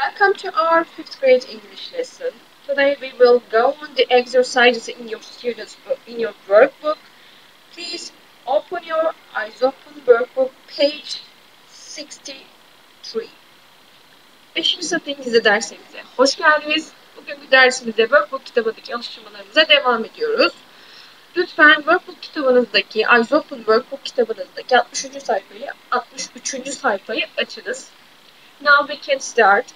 Welcome to our 5th grade English lesson. Today we will go on the exercises in your workbook. Please open your eyes open workbook page 63. 5. sınıf İngilizce dersimize hoş geldiniz. Bugünkü dersimizde Workbook kitabındaki alıştırmalarımıza devam ediyoruz. Lütfen Workbook kitabınızdaki, Eyes Open Workbook kitabınızdaki 63. sayfayı açınız. Now we can start.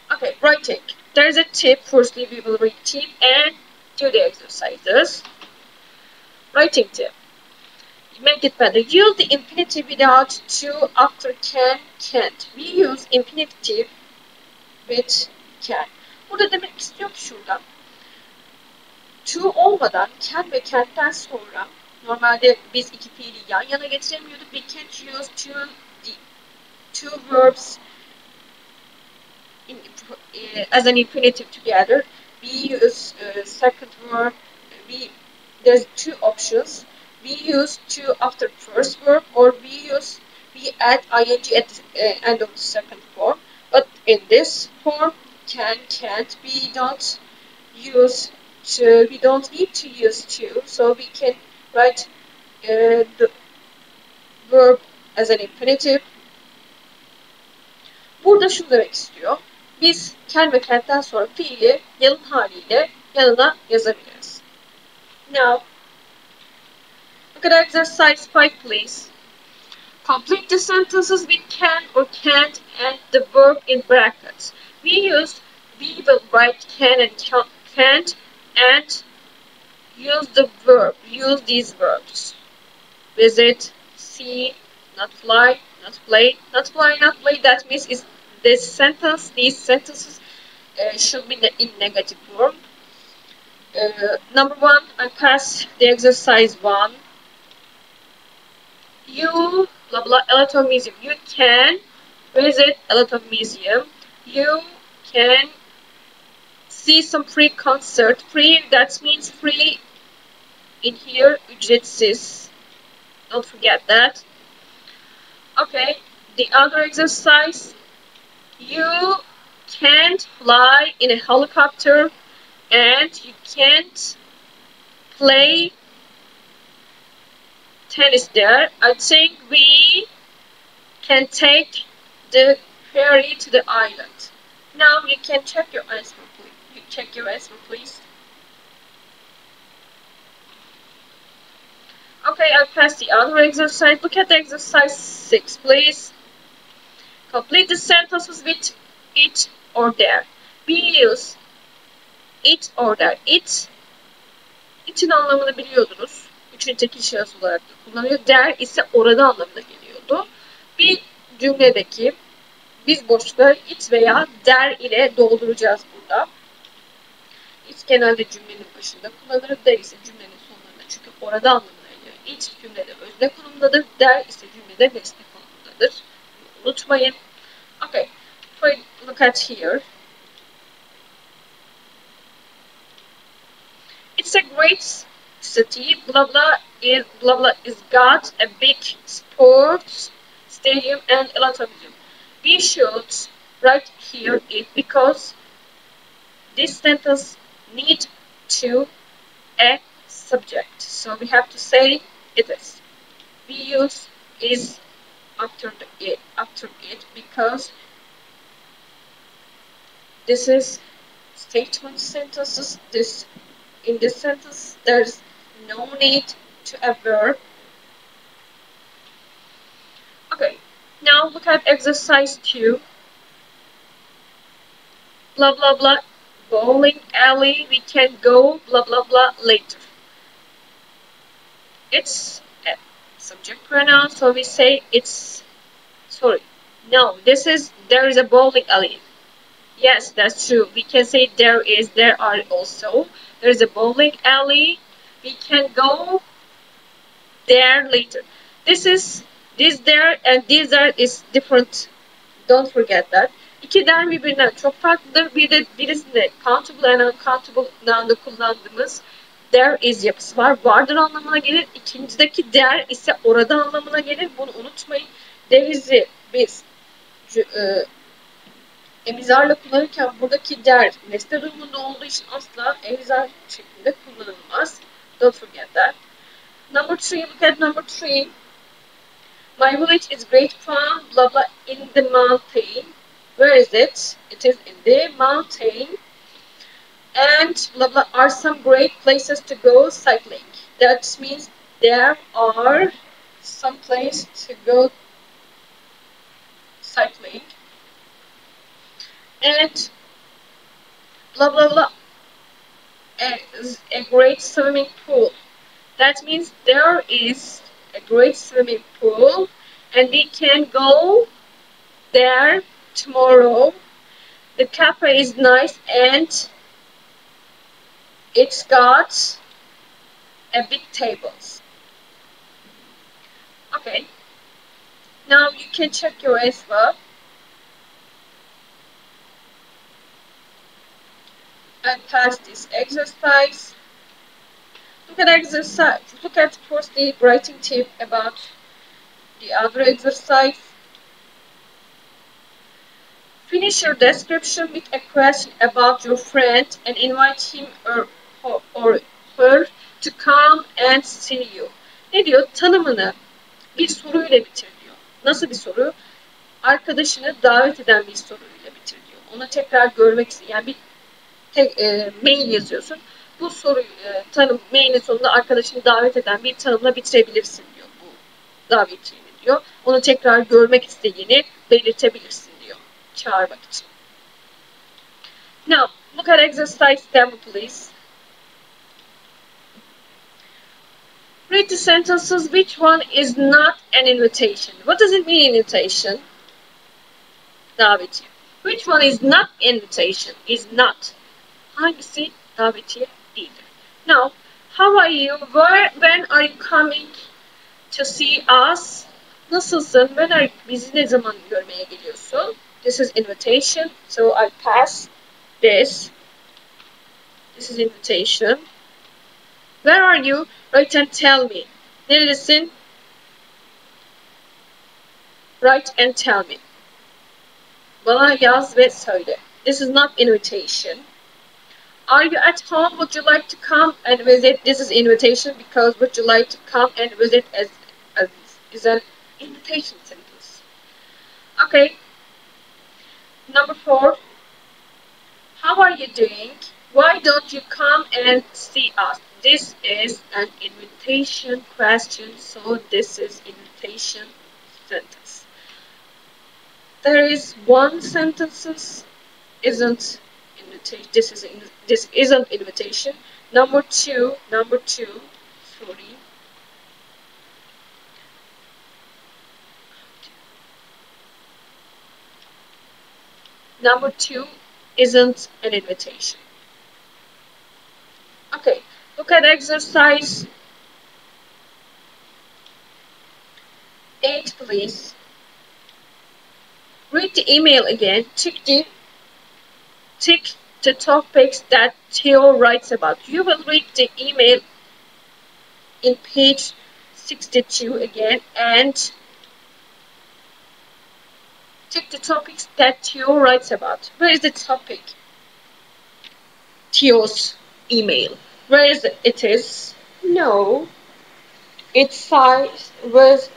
Okay, writing. There's a tip. Firstly, we will read tip and do the exercises. Writing tip. Make it better. Use the infinitive without to after can, can't. We use infinitive with can. Burada demek istiyor ki şurada. To olmadan can ve can'ten sonra normalde biz iki fiili yan yana getiremiyorduk. We can't use two verbs as an infinitive together. We use second verb. There's two options. We use to after first verb, or we add ing at the end of the second form. But in this form, can, can't, we don't need to use to, so we can write the verb as an infinitive. Burada şunu demek istiyor. Biz can ve can'ten sonra fiili yalın haliyle yanına yazabiliriz. Now, look at exercise 5, please. Complete the sentences with can or can't and the verb in brackets. We will write can and can't and use the verb. Use these verbs. Visit, see, not fly, not play, not fly, not play. That means these sentences should be in negative form. Number 1, I pass the exercise 1. You blah blah a lot of museum. You can visit a lot of museum. You can see some free concert. Free, that means free in here, ücretsiz. Don't forget that. Okay, the other exercise. You can't fly in a helicopter and you can't play tennis there. I think we can take the ferry to the island. Now you can check your answer, please. Okay, I'll pass the other exercise. Look at the exercise 6, please. Complete the sentences with it or there. We use it or there. It'in anlamını biliyordunuz. Üçüncü tekil şahıs olarak da kullanılıyor. There ise orada anlamına geliyordu. Bir cümledeki biz boşlukları it veya there ile dolduracağız burada. It genelde cümlenin başında kullanılır. There ise cümlenin sonlarında. Çünkü orada anlamına geliyor. It cümlede özne konumdadır. There ise cümlede nesne konumundadır. Unutmayın. Okay, look at here. It's a great city. Blah blah is got a big sports stadium and a lot of museum. We should write here it because this sentence needs to a subject. So we have to say it is. We use is after it because this is statement sentences. In this sentence there's no need to a verb. Okay, now look at exercise 2. Blah blah blah bowling alley, we can go blah blah blah later. It's a subject pronoun, so we say there is a bowling alley. Yes, that's true. We can say there are also. There's a bowling alley. We can go there later. This there and these there is different. Don't forget that. İki der birbirinden çok farklıdır. Birisinde countable and uncountable noun'da kullandığımız there is yapısı var. Vardır anlamına gelir. İkincideki there ise orada anlamına gelir. Bunu unutmayın. There is'i biz emizarla kullanırken buradaki der nesne durumunda olduğu için asla emizar şeklinde kullanılmaz. Don't forget that. Number 3, look at number 3. My village is great fun, blah blah, in the mountain. Where is it? It is in the mountain. And blah blah are some great places to go cycling. That means there are some place to go cycling. And blah blah blah is a great swimming pool. That means there is a great swimming pool and we can go there tomorrow. The cafe is nice and it's got a big tables. Okay. Now you can check your answer and pass this exercise. Look at exercise. Look at first the writing tip about the other exercise. Finish your description with a question about your friend and invite him or her to come and see you. Ne diyor? Tanımını bir soruyla bitir diyor. Nasıl bir soru? Arkadaşını davet eden bir soruyla bitir diyor. Onu tekrar görmek istiyor. Yani bir mail yazıyorsun. Bu soruyu mailin sonunda arkadaşını davet eden bir tanımla bitirebilirsin diyor bu davetini diyor. Onu tekrar görmek istediğini belirtebilirsin diyor. Çağırmak için. Now, look at exercise demo, please. Read the sentences. Which one is not an invitation? What does it mean, invitation? Davetiye. Which one is not invitation? Is not. Hangisi davetiye değildir? Now, how are you? When are you coming to see us? Nasılsın? Bizi ne zaman görmeye geliyorsun? This is invitation. So I'll pass this. This is invitation. Where are you? Write and tell me. Neredesin? Write and tell me. Bana yaz ve söyle. This is not invitation. Are you at home? Would you like to come and visit? This is invitation because would you like to come and visit is an invitation sentence. Okay. Number 4. How are you doing? Why don't you come and see us? This is an invitation question, so this is invitation sentence. There is one sentence isn't invitation. This isn't invitation. Number two. Sorry. Number 2 isn't an invitation. Okay, look at exercise 8, please. Read the email again. Tick the topics that Theo writes about. You will read the email in page 62 again and tick the topics that Theo writes about. Where is the topic? Theo's email. Where is it? It is? No. Its size was...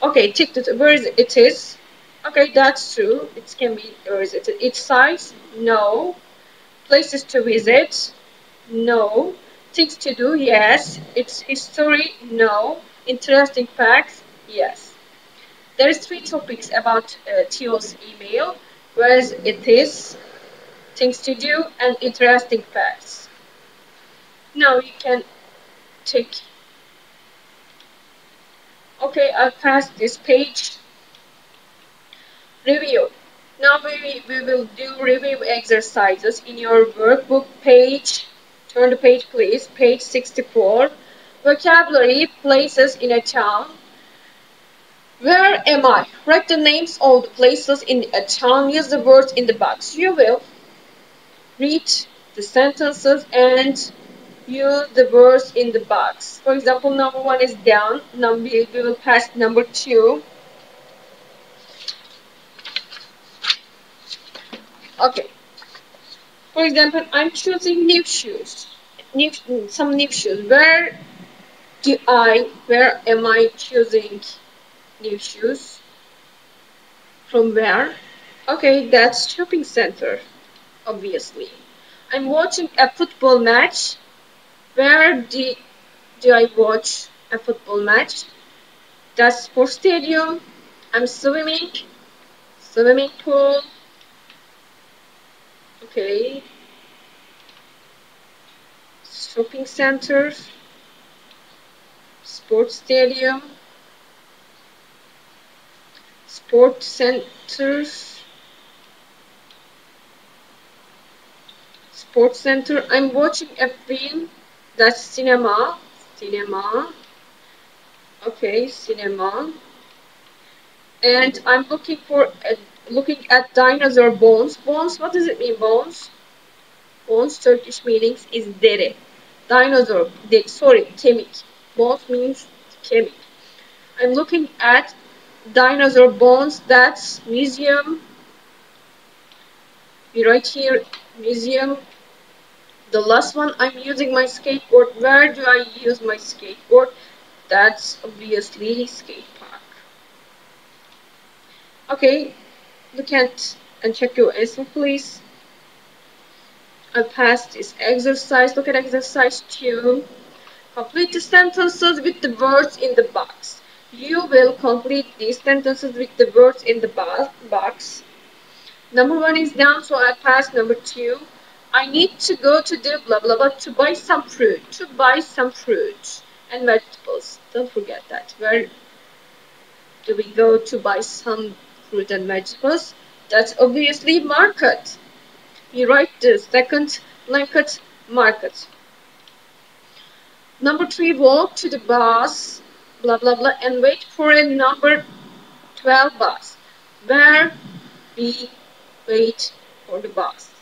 Okay, tick the... Where is it? It is? Okay, that's true. It can be... Where is it? Its size? No. Places to visit? No. Things to do? Yes. Its history? No. Interesting facts? Yes. There's 3 topics about Theo's email, whereas it is, things to do, and interesting facts. Now you can take... Okay, I'll pass this page. Review. Now we will do review exercises in your workbook page. Turn the page, please. Page 64. Vocabulary, places in a town. Where am I? Write the names of the places in a town. Use the words in the box. You will read the sentences and use the words in the box. For example, number 1 is down. We will pass number 2. Okay. For example, I'm choosing new shoes. Some new shoes. Where am I choosing new shoes? From where? Okay, that's shopping center, obviously. I'm watching a football match. Where do I watch a football match? That's sports stadium. I'm swimming pool. Okay, shopping center, sports stadium, sports center, sports center. I'm watching a film. That's cinema. Cinema. Okay, cinema. And I'm looking at dinosaur bones. Bones. What does it mean? Bones. Bones. Turkish meanings is deri. Dinosaur. Sorry, kemik. Bones means kemik. I'm looking at dinosaur bones. That's museum. We write here museum. The last one, I'm using my skateboard. Where do I use my skateboard? That's obviously skate park. Okay, look at and check your answer, please. I passed this exercise. Look at exercise 2. Complete the sentences with the words in the box. You will complete these sentences with the words in the box. Number 1 is done, so I passed number 2. I need to go to the blah blah blah to buy some fruit. To buy some fruit and vegetables. Don't forget that. Where do we go to buy some fruit and vegetables? That's obviously market. We write the second blanket market. Number 3, walk to the bus, blah blah blah, and wait for a number 12 bus. Where we wait for the bus.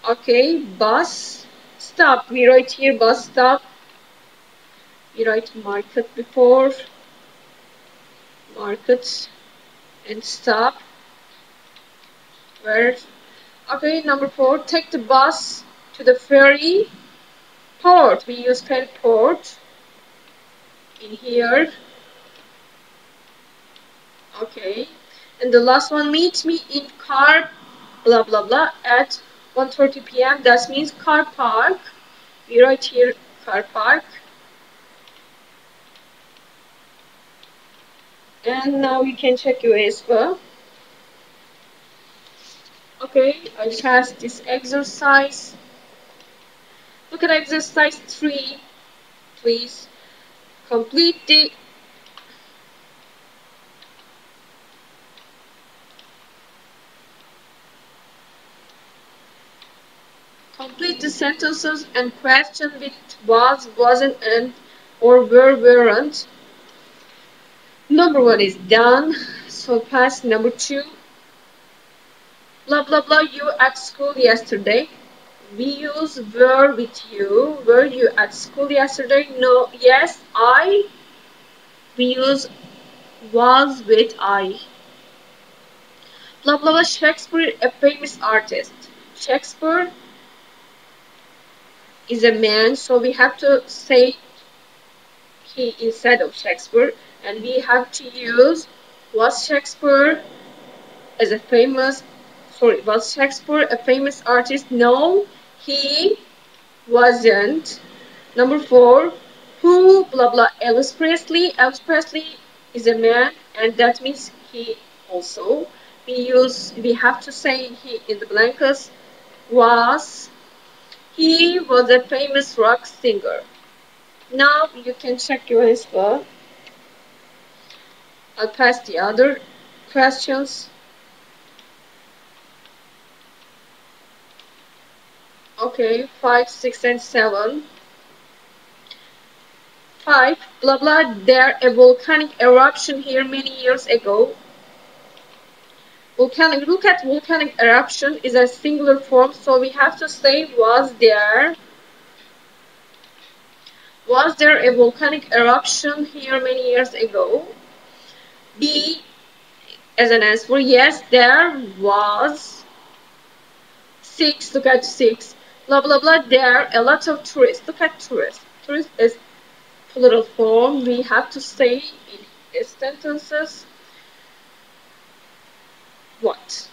Okay, bus stop. We write here bus stop. We write market before market and stop. Where? Okay, number 4. Take the bus to the ferry port. We use ferry port in here. Okay, and the last one, meet me in car blah blah blah at 1:30 p.m. That means car park. We write here car park. And now you can check your answer. Okay, I passed this exercise. Look at exercise 3, please. Complete the sentences and question with was, wasn't, and or were, weren't. Number 1 is done, so pass number 2. Blah blah blah, you at school yesterday. We use were with you. Were you at school yesterday? No, yes, I. We use was with I. Blah blah blah, Shakespeare, a famous artist. Shakespeare is a man, so we have to say he instead of Shakespeare, and we have to use was Shakespeare as a famous. Sorry, was Shakespeare a famous artist? No, he wasn't. Number 4, who blah blah, Elvis Presley. Elvis Presley is a man, and that means he also. We have to say he in the blankets. He was a famous rock singer. Now you can check your answer. I'll pass the other questions. Okay, 5, 6, and 7. 5, blah blah, there a volcanic eruption here many years ago. Look at volcanic eruption is a singular form, so we have to say was there a volcanic eruption here many years ago. B, as an answer. Yes, there was 6. Look at 6. Blah blah blah. There are a lot of tourists. Look at tourists. Tourist is plural form. We have to say in sentences what?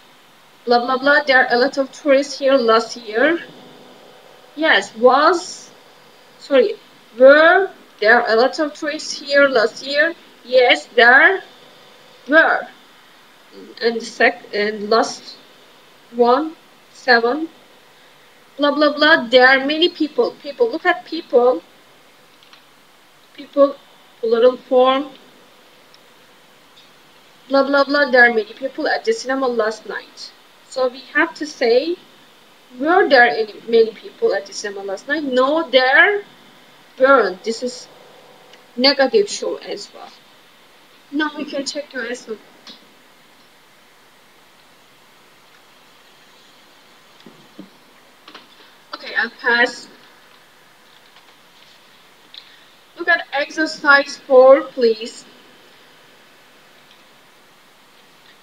Blah blah blah. There are a lot of tourists here last year. Yes, was. Sorry, were there are a lot of tourists here last year? Yes, there were. And last one, 7. Blah blah blah. There are many people. People. Look at people. People. Plural form. Blah blah blah. There are many people at the cinema last night. So we have to say, were there many people at the cinema last night? No, there weren't. This is negative show as well. Now we can check your answer. Okay, I'll pass. Look at exercise 4, please.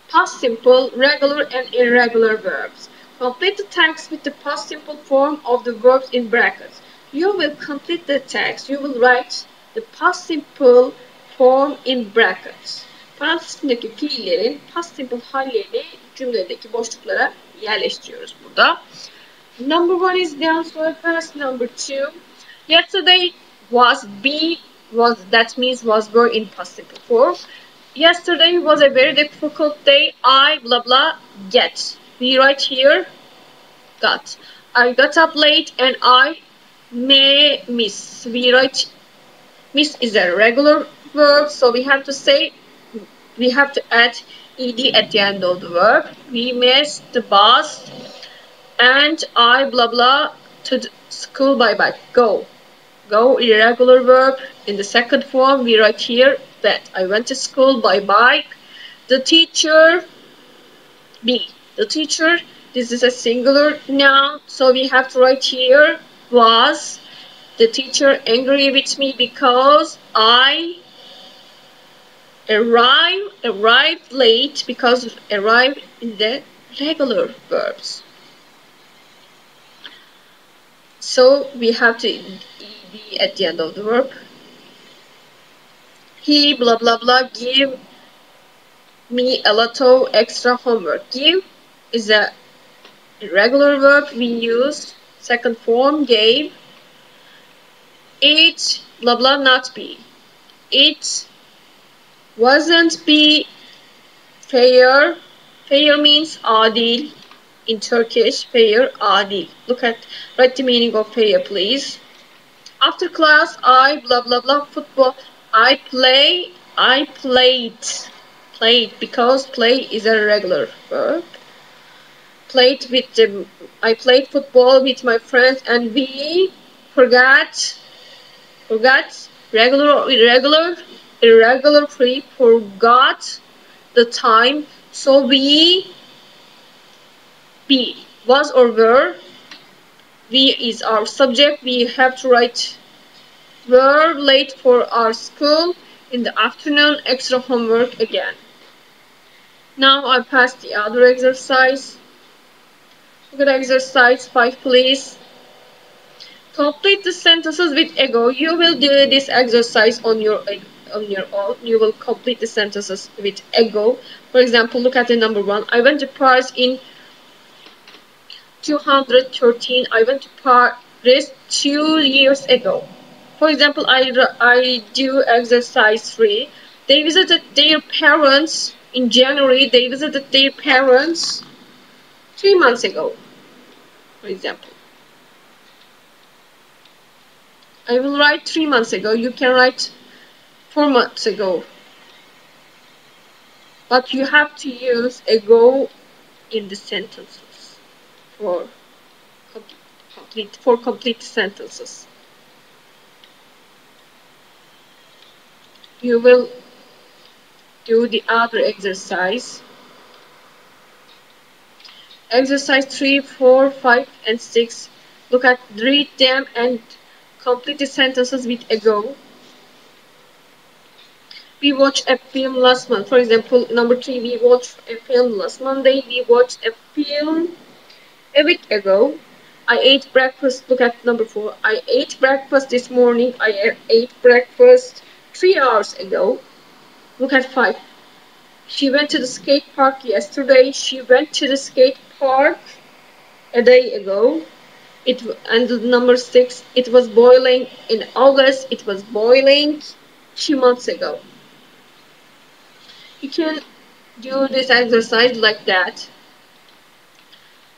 Past simple, regular and irregular verbs. Complete the text with the past simple form of the verbs in brackets. You will complete the text. You will write the past simple form in brackets. Parantez içindeki fiillerin past simple hallerini cümledeki boşluklara yerleştiriyoruz burada. Number 1 is down, so I pass. Number 2. Yesterday was be, that means was were in past simple form. Yesterday was a very difficult day. I blah blah get. We write here got. I got up late and I may miss. We write miss is a regular verb, so we have to add ed at the end of the verb. We missed the bus and I blah blah to the school bye. Go. Go, irregular verb. In the second form, we write here that I went to school by bike. The teacher, be. The teacher, this is a singular noun, so we have to write here was the teacher angry with me because I arrived late, because arrive in the regular verbs. So we have to ed at the end of the verb. He blah blah blah give me a lot of extra homework. Give is a irregular verb. We use second form gave. It blah blah not be. It wasn't be fair. Fair means adil. In Turkish, fair, adil. Write the meaning of fair, please. After class, I blah blah blah football. I played because play is a regular verb. I played football with my friends and we forgot regular or irregular forgot the time. So be was or were. We is our subject. We have to write were late for our school in the afternoon, extra homework again. Now I pass the other exercise. Look at exercise 5, please. Complete the sentences with ego. You will do this exercise on your own. You will complete the sentences with ego. For example, look at the number 1. I went to Paris in 213. I went to Paris 2 years ago. For example, I do exercise 3. They visited their parents in January. They visited their parents 3 months ago. For example, I will write 3 months ago. You can write 4 months ago. But you have to use ago in the sentences for complete sentences. You will do the other exercise. Exercise 3, 4, 5, and 6. Read them and complete the sentences with ego. We watched a film last month. For example, number 3, we watched a film last Monday. We watched a film a week ago. I ate breakfast. Look at number 4. I ate breakfast this morning. I ate breakfast 3 hours ago. Look at 5. She went to the skate park yesterday. She went to the skate park a day ago. And number 6, it was boiling in August. It was boiling 2 months ago. You can do this exercise like that.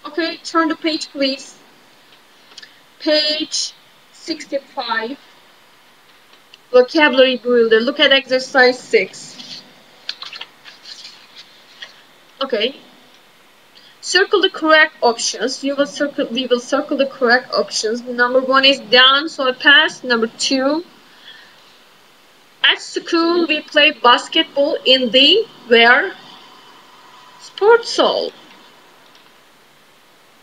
Okay, turn the page, please. Page 65. Vocabulary builder. Look at exercise 6. Okay. Circle the correct options. We will circle the correct options. Number 1 is down, so I pass. Number 2. At school, we play basketball in the where? Sports hall.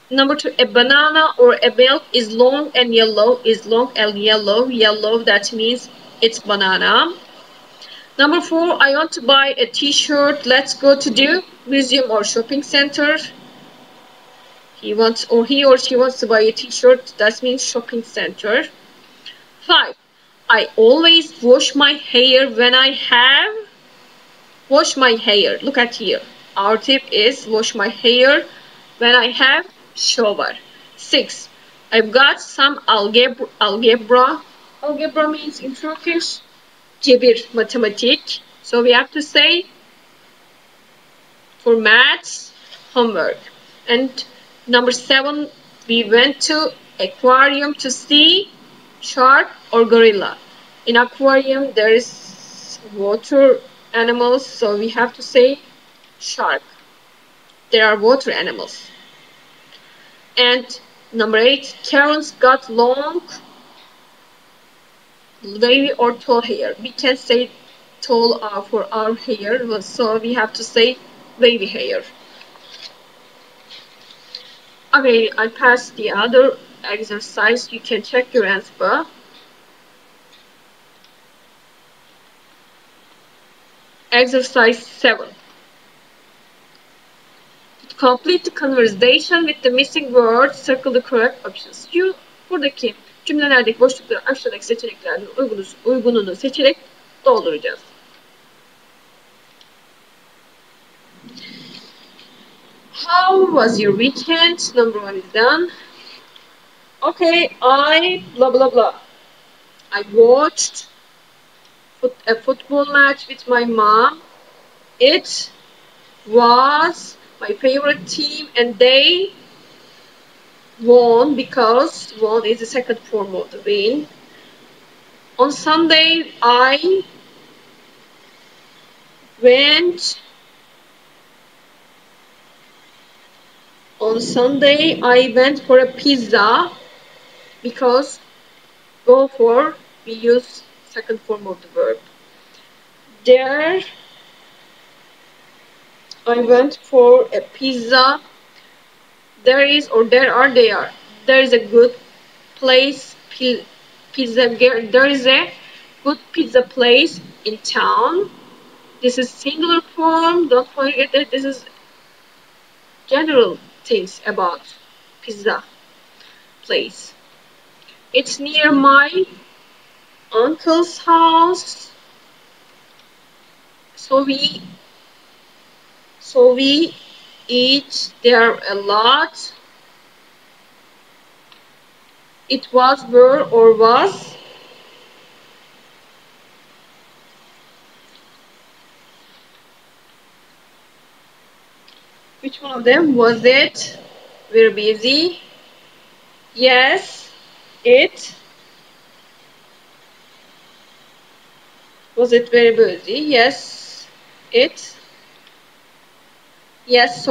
Number 2, a banana or a milk is long and yellow. Is long and yellow. Yellow, that means it's banana. Number 4, I want to buy a t-shirt. Let's go to the museum or shopping center. He or she wants to buy a t-shirt. That means shopping center. 5, I always wash my hair when I have wash my hair. Look at here. Our tip is wash my hair when I have shower. 6, I've got some algebra. Algebra means in Turkish cebir, matematik. So we have to say for maths, homework. And number 7, we went to aquarium to see shark or gorilla. In aquarium there is water animals, so we have to say shark. There are water animals. And number 8, Karen's got long, wavy or tall hair. We can say tall for our hair, so we have to say wavy hair. Okay, I passed the other exercise. You can check your answer. Exercise 7. To complete the conversation with the missing words, circle the correct options. Buradaki cümlelerdeki boşlukları aşağıdaki seçeneklerden uygununu seçerek dolduracağız. How was your weekend? Number 1 is done. Okay, I blah blah blah. I watched a football match with my mom. It was my favorite team and they won because won is the second form of the win. On Sunday I went for a pizza because go for we use second form of the verb. There I went for a pizza. There is a good place there is a good pizza place in town. This is singular form. Don't forget that this is general things about pizza place. It's near my uncle's house. So we eat there a lot. It was, were, or was. Which one of them? Was it very busy? Yes, it. Was it very busy? Yes, it. Yes,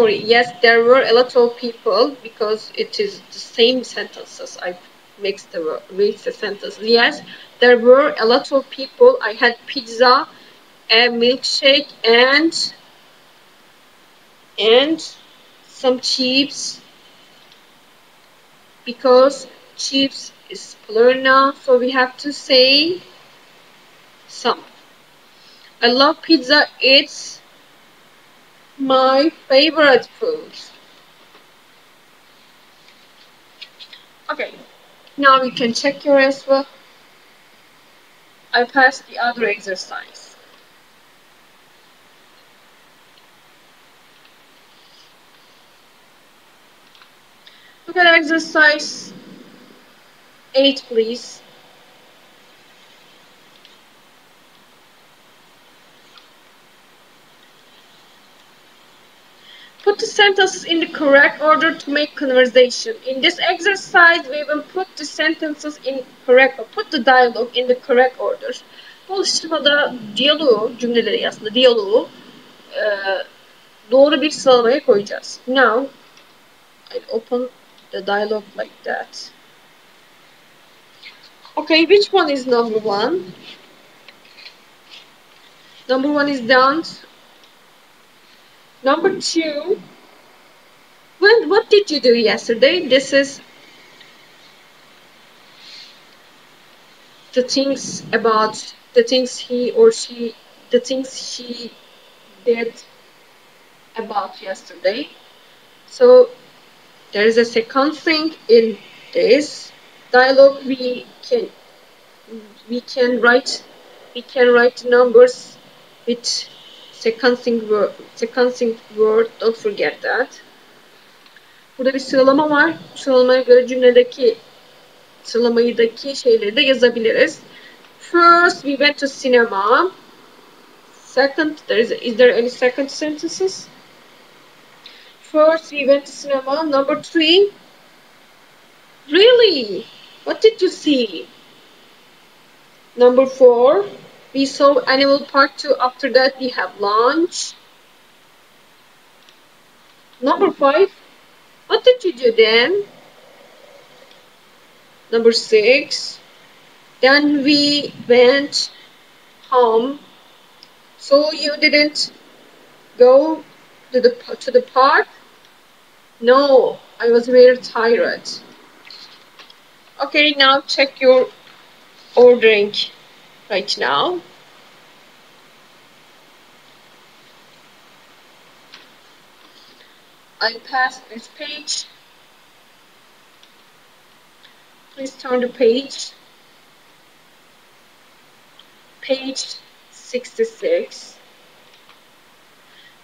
there were a lot of people because it is the same sentences. I mixed the sentence. Yes, there were a lot of people. I had pizza, a milkshake, and some chips because chips is plural noun, so we have to say some. I love pizza. It's my favorite food. Okay, now you can check your answer. I passed the other exercise. Look at exercise 8, please. Put the sentences in the correct order to make conversation. In this exercise, we will put the sentences in correct, or put the dialogue in the correct order. Bu alıştırmada cümleleri aslında diyaloğu doğru bir sıralamaya koyacağız. Now, I'll open the dialogue like that. Okay, which one is number 1? Number 1 is done. Number 2. What did you do yesterday? This is the things she did about yesterday. So there is a second thing in this dialogue. We can write numbers with sequencing word. Don't forget that. Burada bir sıralama var. Bu sıralamaya göre cümledeki sıralamayıdaki şeyleri de yazabiliriz. First, we went to cinema. Second, is there any second sentences? First, we went to cinema. Number 3. Really? What did you see? Number 4. We saw Animal Park 2. After that, we have lunch. Number 5. What did you do then? Number 6. Then we went home. So you didn't go to the park? No, I was very tired. Okay, now check your ordering right now. I passed this page. Please turn the page. Page 66.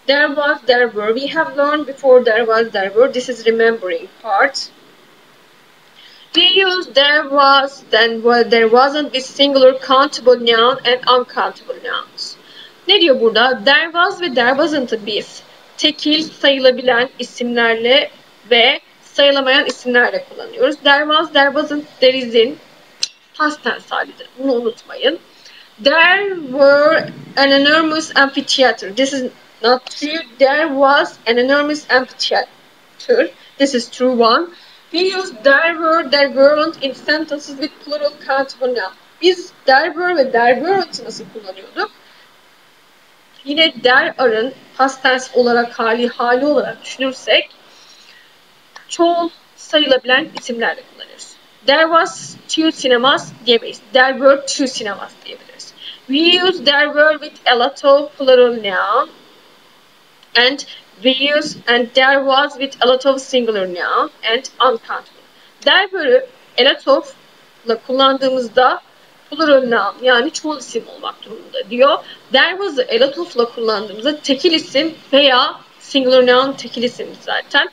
There was, there were. We have learned before there was, there were. This is remembering part. We use there was, then there wasn't with singular countable noun and uncountable nouns. Ne diyor burada? There was ve there wasn't'ı biz tekil sayılabilen isimlerle ve sayılamayan isimlerle kullanıyoruz. There was, there wasn't, there is'in past tense halidir. Bunu unutmayın. There were an enormous amphitheater. This is not true. There was an enormous amphitheater. This is true one. We use there were, there weren't in sentences with plural countable noun. Biz there were ve there weren't'ı nasıl kullanıyorduk? Yine there are'ın past tense olarak hali olarak düşünürsek çoğul sayılabilen isimlerle kullanıyoruz. There was 2 cinemas diyemeyiz. There were 2 cinemas diyebiliriz. We use there were with a lot of plural noun and we use and there was with a lot of singular noun and uncountable. There were a lot of ile kullandığımızda plural noun yani çoğul isim olmak durumunda diyor. There was a lot of ile kullandığımızda tekil isim veya singular noun tekil isim zaten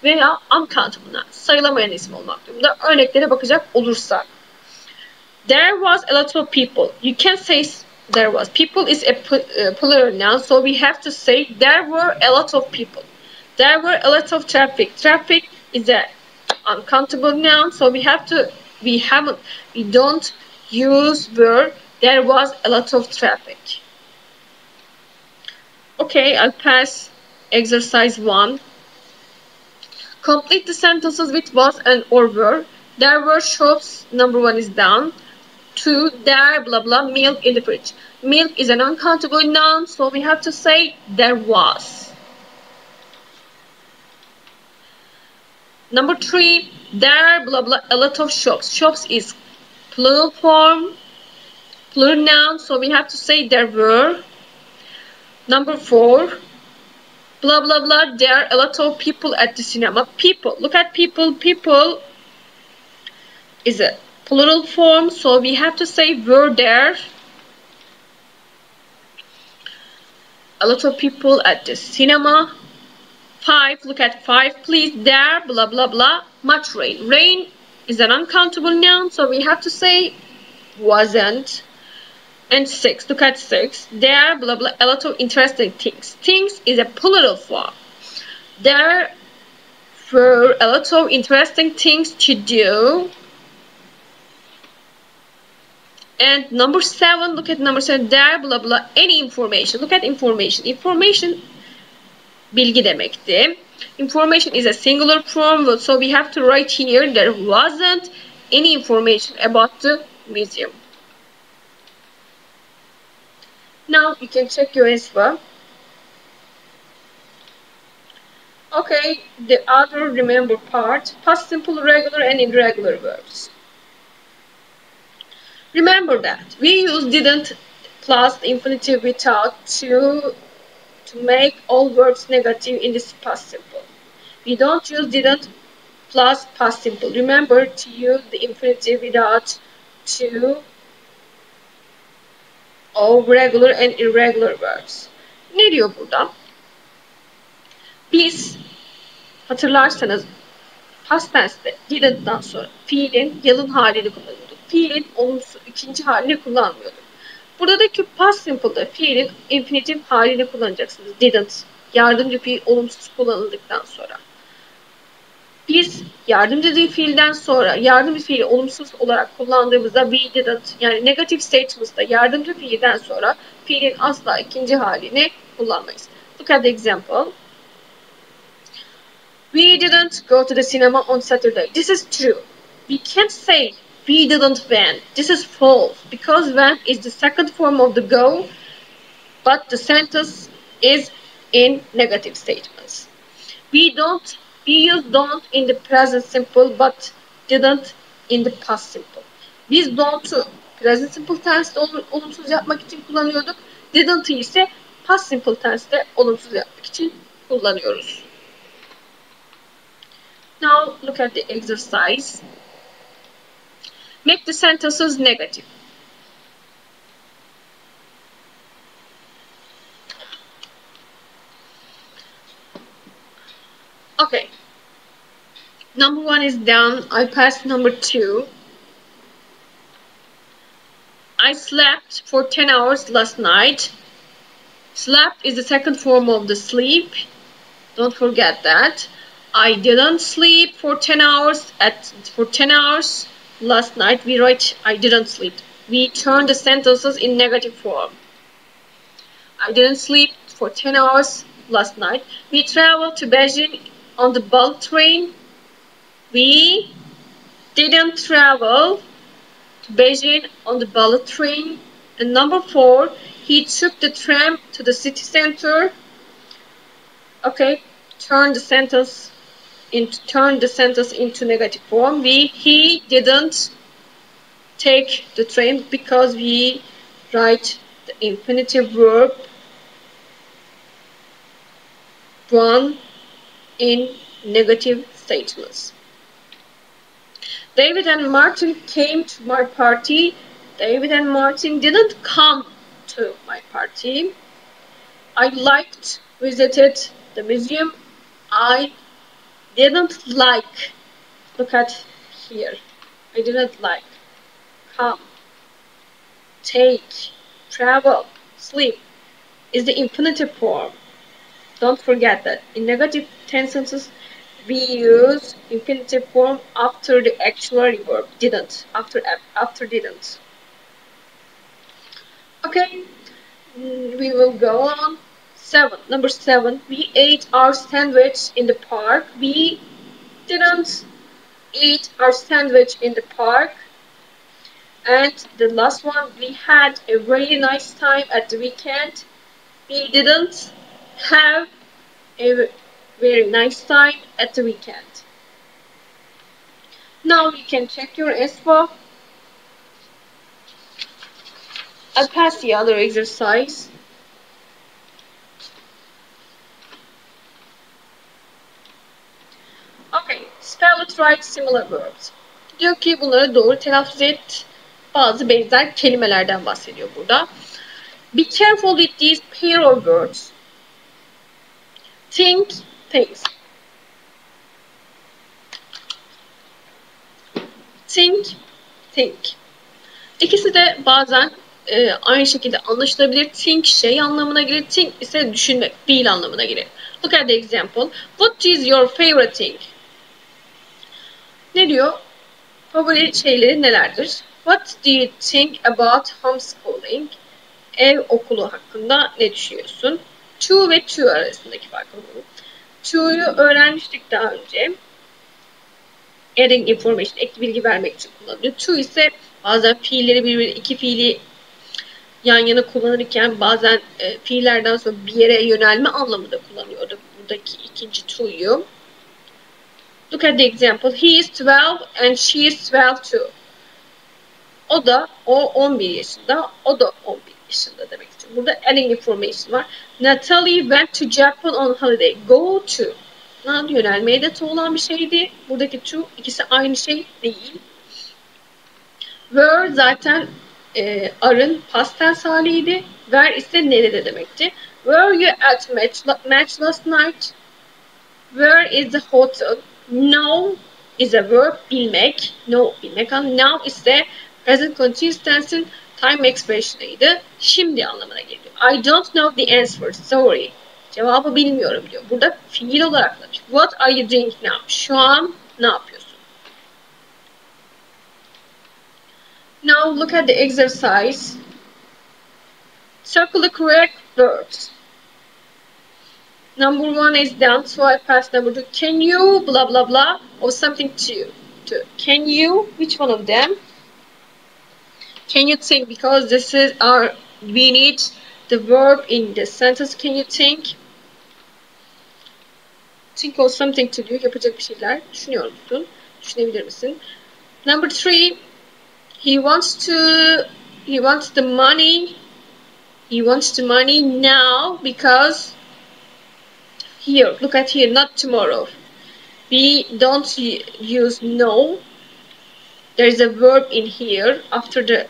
veya uncountable noun sayılamayan isim olmak durumunda. Örneklere bakacak olursak. There was a lot of people. You can say there was. People is a plural noun, so we have to say there were a lot of people. There were a lot of traffic. Traffic is a uncountable noun, so we don't use were. There was a lot of traffic. Okay, I'll pass exercise 1. Complete the sentences with was and or were. There were shops. Number 1 is down. 2. There, blah blah, milk in the fridge. Milk is an uncountable noun, so we have to say there was. Number 3. There, blah blah, a lot of shops. Shops is plural form, plural noun, so we have to say there were. Number 4. Blah blah blah. There are a lot of people at the cinema. People. Look at people. People is a plural form, so we have to say were there a lot of people at the cinema. 5. Look at 5, please. There, blah blah blah. Much rain. Rain is an uncountable noun, so we have to say wasn't. And 6. Look at 6. There, blah blah. A lot of interesting things. Things is a plural form. There were a lot of interesting things to do. And number 7, look at number 7. There, blah blah. Any information. Look at information. Information bilgi demekti. Information is a singular form, so we have to write here there wasn't any information about the museum. Now you can check your answer. Okay, the other remember part, past simple, regular and irregular verbs. Remember that we use didn't plus the infinitive without to make all verbs negative in this past simple. We don't use didn't plus past simple. Remember to use the infinitive without to of regular and irregular verbs. Ne diyor burada? Biz hatırlarsanız past tense'de didn't'dan sonra fiilin yalın halini kullanıyorduk. Fiilin olumsuz ikinci halini kullanmıyorduk. Buradaki past simple'da fiilin infinitive halini kullanacaksınız. Didn't. Yardımcı fiil olumsuz kullanıldıktan sonra. Biz yardımcı fiilden sonra yardımcı fiili olumsuz olarak kullandığımızda we didn't, yani negative statements'da yardımcı fiilden sonra fiilin asla ikinci halini kullanmayız. Look at the example. We didn't go to the cinema on Saturday. This is true. We can't say we didn't went. This is false because went is the second form of the go, but the sentence is in negative statements. We use don't in the present simple but didn't in the past simple. Biz don't'u present simple tense'de olumsuz yapmak için kullanıyorduk. Didn't'ı ise past simple tense'de olumsuz yapmak için kullanıyoruz. Now look at the exercise. Make the sentences negative. Okay. Number 1 is done. I passed number 2. I slept for 10 hours last night. Slept is the second form of the sleep. Don't forget that. I didn't sleep for 10 hours last night. We write I didn't sleep. We turn the sentences in negative form. I didn't sleep for 10 hours last night. We traveled to Beijing on the bullet train. We didn't travel to Beijing on the bullet train. And number 4, he took the tram to the city center. Okay, turn the sentence into negative form. He didn't take the train because we write the infinitive verb 1 in negative statements. David and Martin came to my party. David and Martin didn't come to my party. I visited the museum. I didn't like, look at here, I didn't like, come, take, travel, sleep is the infinitive form. Don't forget that. In negative tense sentences, we use infinitive form after the auxiliary verb, didn't, after didn't. Okay, we will go on. Number 7, we ate our sandwich in the park. We didn't eat our sandwich in the park. And the last one, we had a very nice time at the weekend. We didn't have a very nice time at the weekend. Now you can check your answer. I'll pass the other exercise. Okay. Spell it right similar verbs. Diyor ki bunları doğru telaffuz et. Bazı benzer kelimelerden bahsediyor burada. Be careful with these pair of words. Think, things. Think, think. İkisi de bazen aynı şekilde anlaşılabilir. Think şey anlamına gelir. Think ise düşünmek, feel anlamına gelir. Look at the example. What is your favorite thing? Ne diyor? Favori şeyleri nelerdir? What do you think about homeschooling? Ev okulu hakkında ne düşünüyorsun? To ve to arasındaki farkı bu. To'yu öğrenmiştik daha önce. Adding information, ek bilgi vermek için kullanılıyor. To ise bazen fiilleri birbirine, iki fiili yan yana kullanırken bazen fiillerden sonra bir yere yönelme anlamında kullanıyordu. Buradaki ikinci to'yu. Look at the example. He is 12 and she is 12 too. O 11 yaşında, o da 11 yaşında demek için. Burada adding information var. Natalie went to Japan on holiday. Go to. Yönelmeye de to olan bir şeydi. Buradaki to ikisi aynı şey değil. Were zaten are'ın past tense haliydi. Where ise nerede demekti. Were you at match last night? Where is the hotel? Know is a verb bilmek. Know bilmek. Now ise present continuous tense'in time expression'ıydı. Şimdi anlamına geliyor. I don't know the answer. Sorry. Cevabı bilmiyorum diyor. Burada fiil olarak da. What are you doing now? Şu an ne yapıyorsun? Now look at the exercise. Circle the correct words. Number 1 is done, so I pass number 2. Can you blah blah blah or something to. Can you? Which one of them? Can you think? Because this is our, we need the verb in the sentence. Can you think? Think of something to do. Yapacak bir şeyler. Düşünüyor musun? Düşünebilir misin? Number 3. He wants the money. He wants the money now because here, look at here, not tomorrow. We don't use no. There is a verb in here after the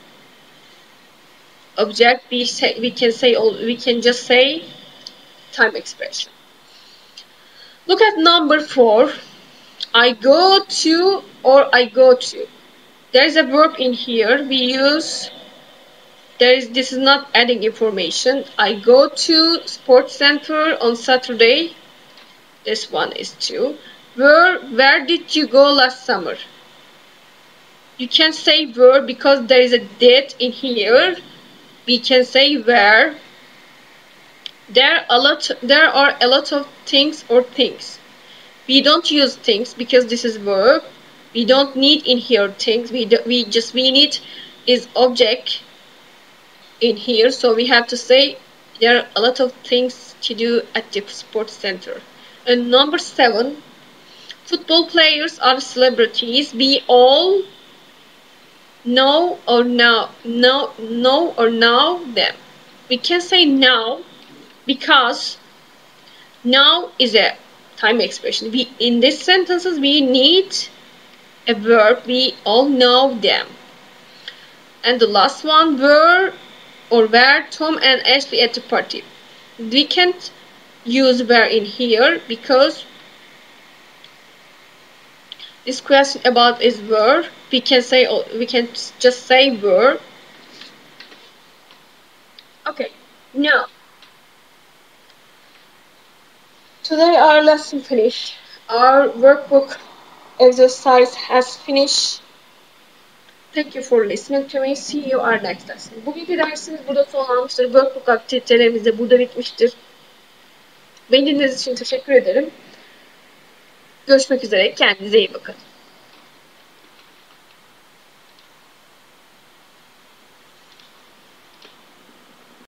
object. We can just say time expression. Look at number 4. I go to or I go to. There is a verb in here. We use this is not adding information. I go to sports center on Saturday. This one is to. Where did you go last summer? You can say where because there is a date in here. We can say where. There are a lot of things or things. We don't use things because this is verb. We don't need in here things. We need is object in here. So we have to say there are a lot of things to do at the sports center. And number 7, football players are celebrities. We all know or know them. We can say now because now is a time expression. In these sentences we need a verb. We all know them. And the last one, were Tom and Ashley at the party. We can't use were in here because this question about is were. We can just say were. Okay, now today our lesson finished. Our workbook exercise has finished. Thank you for listening to me. See you our next lesson. Bugünkü dersimiz burada sonlanmıştır. Workbook aktivitelerimiz de burada bitmiştir. Beni dinlediğiniz için teşekkür ederim. Görüşmek üzere. Kendinize iyi bakın.